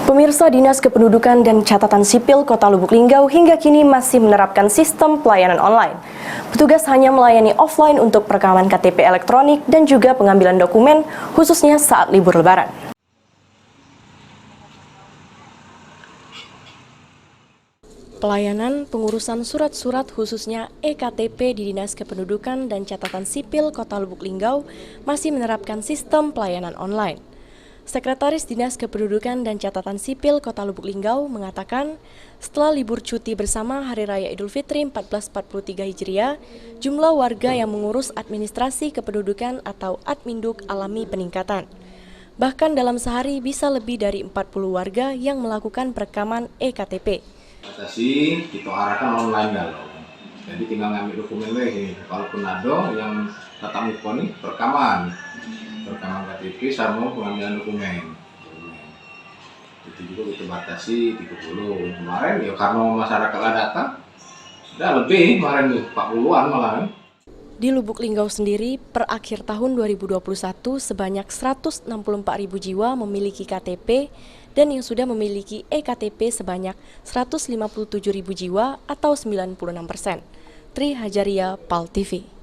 Pemirsa, Dinas Kependudukan dan Catatan Sipil Kota Lubuk Linggau hingga kini masih menerapkan sistem pelayanan online. Petugas hanya melayani offline untuk perekaman KTP elektronik dan juga pengambilan dokumen, khususnya saat libur Lebaran. Pelayanan pengurusan surat-surat khususnya EKTP di Dinas Kependudukan dan Catatan Sipil Kota Lubuk Linggau masih menerapkan sistem pelayanan online. Sekretaris Dinas Kependudukan dan Catatan Sipil Kota Lubuk Linggau mengatakan, setelah libur cuti bersama Hari Raya Idul Fitri 1443 Hijriah, jumlah warga yang mengurus administrasi kependudukan atau Adminduk alami peningkatan. Bahkan dalam sehari bisa lebih dari 40 warga yang melakukan perekaman EKTP. Kita arahkan online galau. Jadi tinggal ngambil dokumen lagi. Kalaupun ada yang tatap muka nih perekaman KTP sama pengambilan dokumen. Itu juga kita batasi 30. Kemarin ya karena masyarakat lah datang, sudah lebih kemarin tuh 40-an malah. Di Lubuk Linggau sendiri, per akhir tahun 2021 sebanyak 164.000 jiwa memiliki KTP dan yang sudah memiliki EKTP sebanyak 157.000 jiwa atau 96%. Tri Hajaria, PAL TV.